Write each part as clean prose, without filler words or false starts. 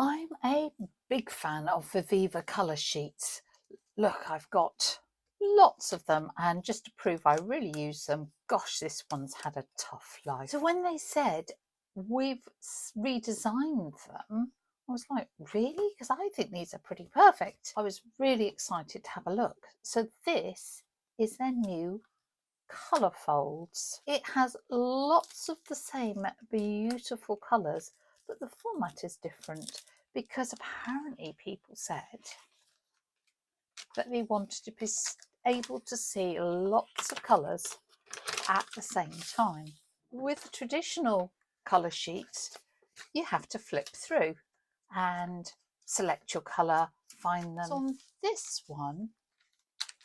I'm a big fan of Viviva Colorsheets. Look, I've got lots of them, and just to prove I really use them, gosh, this one's had a tough life. So when they said we've redesigned them, I was like, really? Because I think these are pretty perfect. I was really excited to have a look. So this is their new Colourfolds. It has lots of the same beautiful colours, but the format is different because apparently people said that they wanted to be able to see lots of colours at the same time. With traditional colour sheets, you have to flip through and select your colour, find them. So on this one,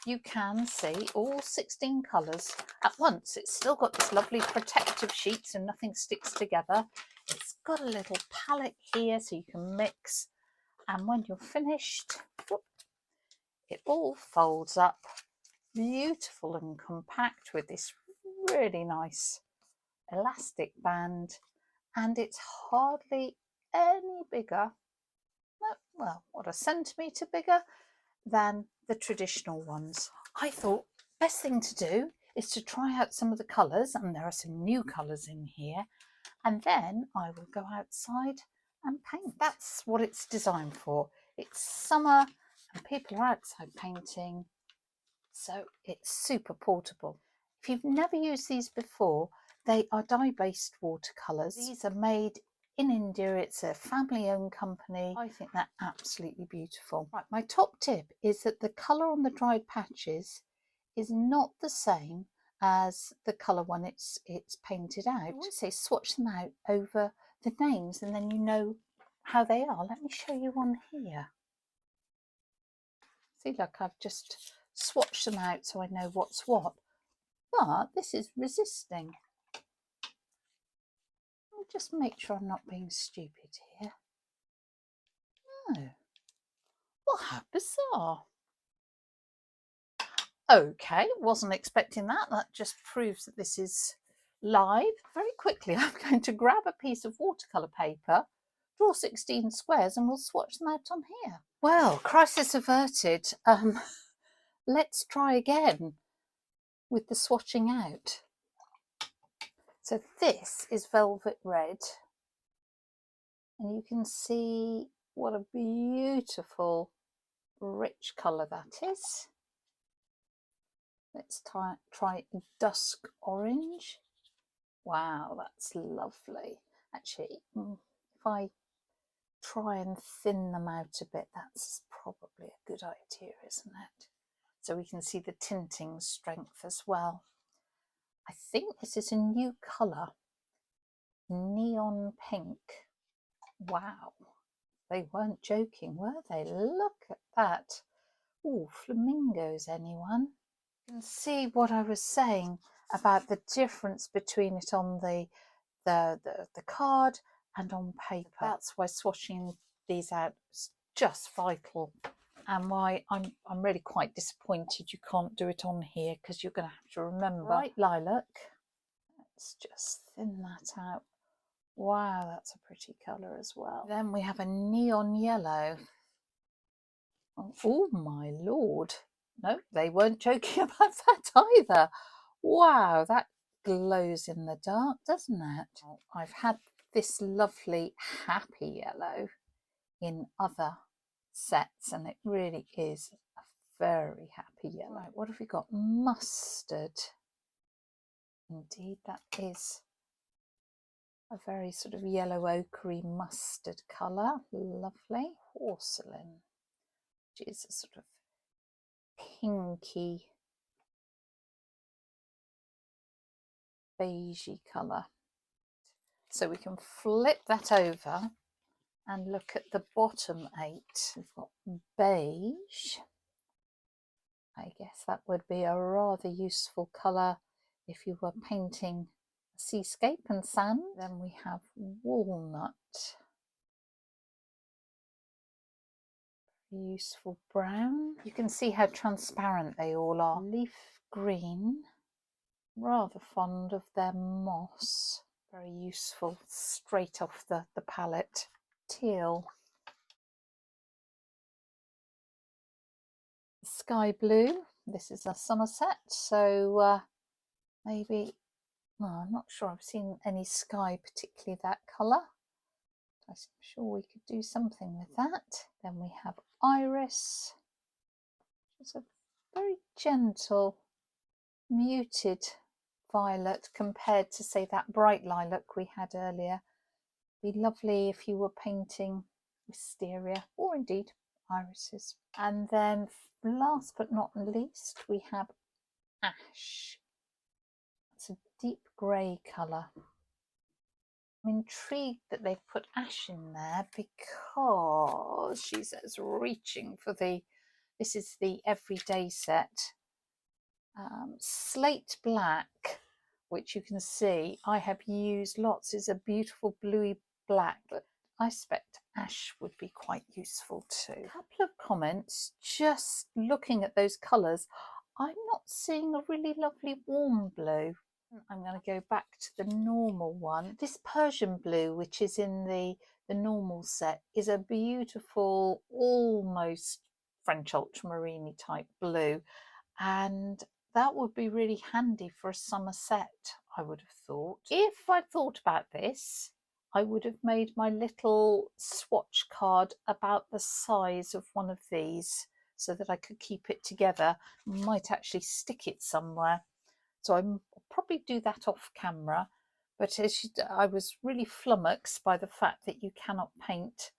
you can see all 16 colours at once. It's still got this lovely protective sheet so nothing sticks together. It's got a little palette here so you can mix, and when you're finished, it all folds up beautiful and compact with this really nice elastic band, and it's hardly any bigger, well, what, a centimetre bigger than the traditional ones. I thought best thing to do is to try out some of the colours, and there are some new colours in here, and then I will go outside and paint. That's what it's designed for. It's summer and people are outside painting, so it's super portable. If you've never used these before, they are dye-based watercolours. These are made in India. It's a family-owned company. I think they're absolutely beautiful. Right, my top tip is that the colour on the dried patches is not the same as the colour when it's painted out. I always say swatch them out over the names and then you know how they are. Let me show you one here. See, look, I've just swatched them out so I know what's what. But this is resisting. I'll just make sure I'm not being stupid here. No. Well, how bizarre. Okay, wasn't expecting that. That just proves that this is live. Very quickly, I'm going to grab a piece of watercolour paper, draw 16 squares, and we'll swatch them out on here. Well, crisis averted. Let's try again with the swatching out. So this is Velvet Red, and you can see what a beautiful rich colour that is. Let's try Dusk Orange. Wow, that's lovely. Actually, if I try and thin them out a bit, that's probably a good idea, isn't it? So we can see the tinting strength as well. I think this is a new colour, Neon Pink. Wow, they weren't joking, were they? Look at that. Oh, flamingos, anyone? You can see what I was saying about the difference between it on the card and on paper. That's why swatching these out is just vital, and why I'm really quite disappointed you can't do it on here, because you're going to have to remember. Right, lilac. Let's just thin that out. Wow, that's a pretty colour as well. Then we have a neon yellow. Oh my lord. No, they weren't joking about that either. Wow, that glows in the dark, doesn't it? I've had this lovely happy yellow in other sets, and it really is a very happy yellow. Right, what have we got? Mustard. Indeed, that is a very sort of yellow ochre mustard colour. Lovely. Porcelain, which is a sort of pinky beigey colour. So we can flip that over and look at the bottom 8. We've got beige. I guess that would be a rather useful colour if you were painting a seascape and sand. Then we have walnut. Useful brown. You can see how transparent they all are. Leaf green. Rather fond of their moss. Very useful straight off the palette. Teal. sky blue. This is a Somerset, so maybe, well, I'm not sure I've seen any sky particularly that colour. I'm sure we could do something with that. Then we have Iris. It's a very gentle, muted violet compared to, say, that bright lilac we had earlier. Be lovely if you were painting wisteria or indeed irises. And then last but not least, we have ash. It's a deep grey colour. I'm intrigued that they've put ash in there because she says reaching for this is the everyday set. Slate black, which you can see I have used lots, is a beautiful bluey black, but I suspect ash would be quite useful too. A couple of comments, just looking at those colours, I'm not seeing a really lovely warm blue. I'm going to go back to the normal one. This Persian blue, which is in the normal set, is a beautiful, almost French ultramarine type blue, and that would be really handy for a summer set, I would have thought. If I'd thought about this, I would have made my little swatch card about the size of one of these so that I could keep it together. Might actually stick it somewhere. So I'll probably do that off camera, but I was really flummoxed by the fact that you cannot paint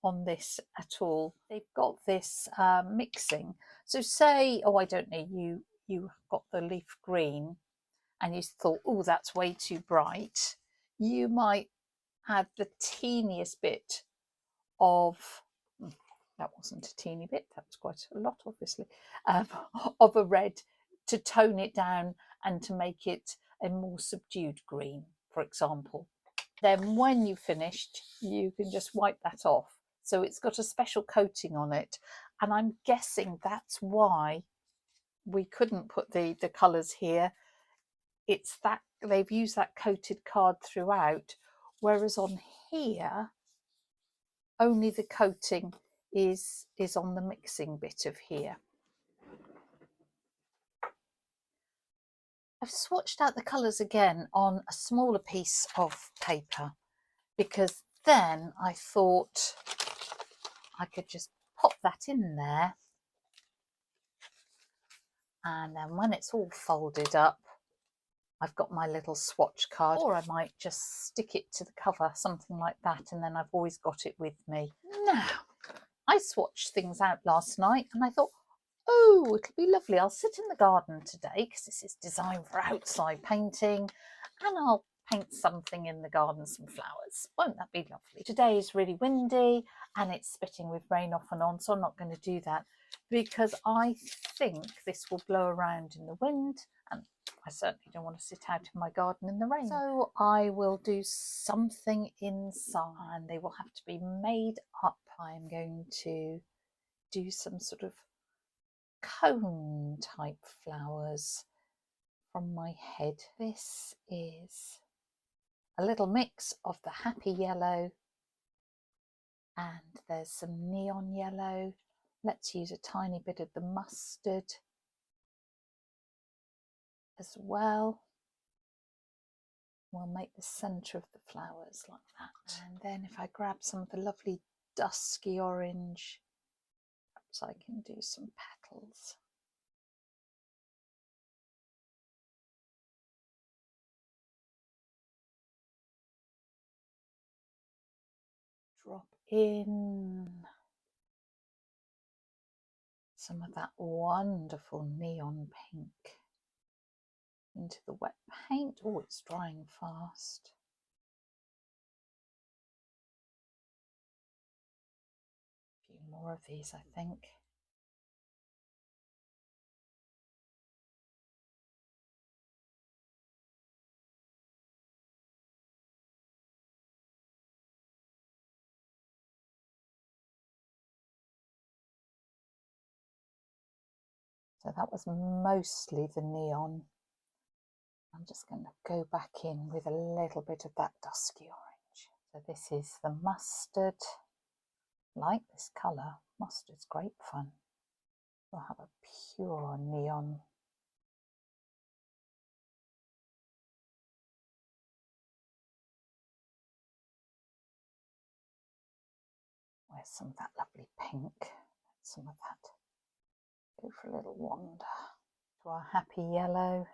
on this at all. They've got this mixing. So say, oh, I don't know, you got the leaf green and you thought, oh, that's way too bright. You might add the teeniest bit of, that wasn't a teeny bit, that was quite a lot, obviously, of a red to tone it down and to make it a more subdued green, for example. Then when you've finished, you can just wipe that off. So it's got a special coating on it. And I'm guessing that's why we couldn't put the colours here. It's that they've used that coated card throughout, whereas on here, only the coating is on the mixing bit of here. I've swatched out the colours again on a smaller piece of paper because then I thought I could just pop that in there, and then when it's all folded up, I've got my little swatch card, or I might just stick it to the cover, something like that, and then I've always got it with me. Now, I swatched things out last night and I thought, oh, it'll be lovely. I'll sit in the garden today because this is designed for outside painting, and I'll paint something in the garden, some flowers. Won't that be lovely? Today is really windy and it's spitting with rain off and on, so I'm not going to do that because I think this will blow around in the wind, and I certainly don't want to sit out in my garden in the rain. So I will do something inside, and they will have to be made up. I'm going to do some sort of cone type flowers from my head. This is a little mix of the happy yellow, and there's some neon yellow. Let's use a tiny bit of the mustard as well. We'll make the centre of the flowers like that. And then if I grab some of the lovely dusky orange, perhaps I can do some petals. Drop in some of that wonderful neon pink into the wet paint. Oh, it's drying fast. A few more of these, I think. So that was mostly the neon. I'm just going to go back in with a little bit of that dusky orange. So this is the mustard. I like this colour. Mustard's great fun. We'll have a pure neon. Where's some of that lovely pink? Some of that. Go for a little wander to our happy yellow.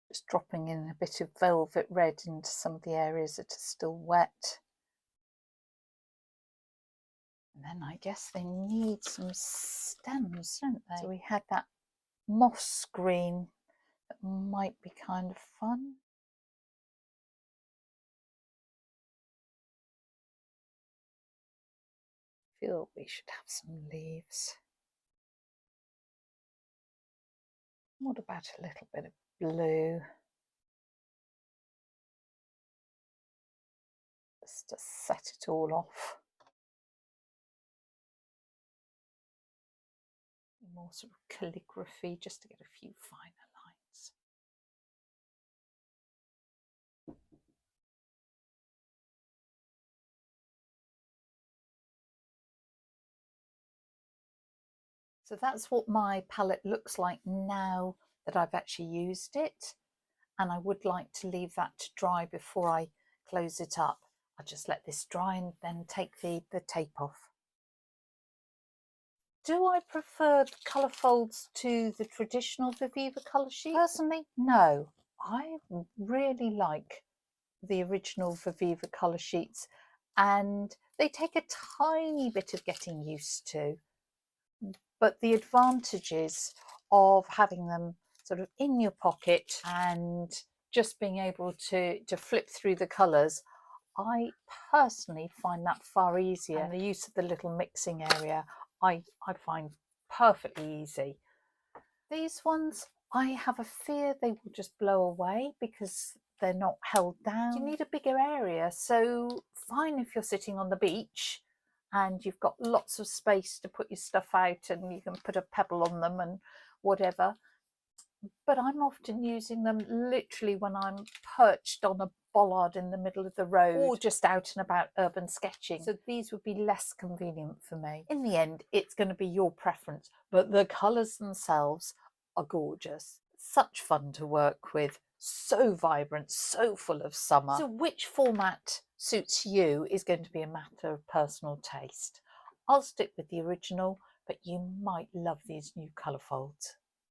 Just dropping in a bit of velvet red into some of the areas that are still wet. And then I guess they need some stems, don't they? So we had that moss green that might be kind of fun. I feel we should have some leaves. What about a little bit of blue? Just to set it all off. More sort of calligraphy, just to get a few finer lines. So that's what my palette looks like now that I've actually used it, and I would like to leave that to dry before I close it up. I'll just let this dry and then take the tape off. Do I prefer the Colourfolds to the traditional Viviva Colorsheets? Personally, no. I really like the original Viviva Colorsheets, and they take a tiny bit of getting used to. But the advantages of having them sort of in your pocket and just being able to flip through the colours, I personally find that far easier. And the use of the little mixing area, I find perfectly easy. These ones, I have a fear they will just blow away because they're not held down. You need a bigger area, so fine if you're sitting on the beach and you've got lots of space to put your stuff out and you can put a pebble on them and whatever. But I'm often using them literally when I'm perched on a bollard in the middle of the road or just out and about urban sketching. So these would be less convenient for me. In the end, it's going to be your preference, but the colours themselves are gorgeous. Such fun to work with, so vibrant, so full of summer. So which format suits you is going to be a matter of personal taste. I'll stick with the original, but you might love these new Colourfolds.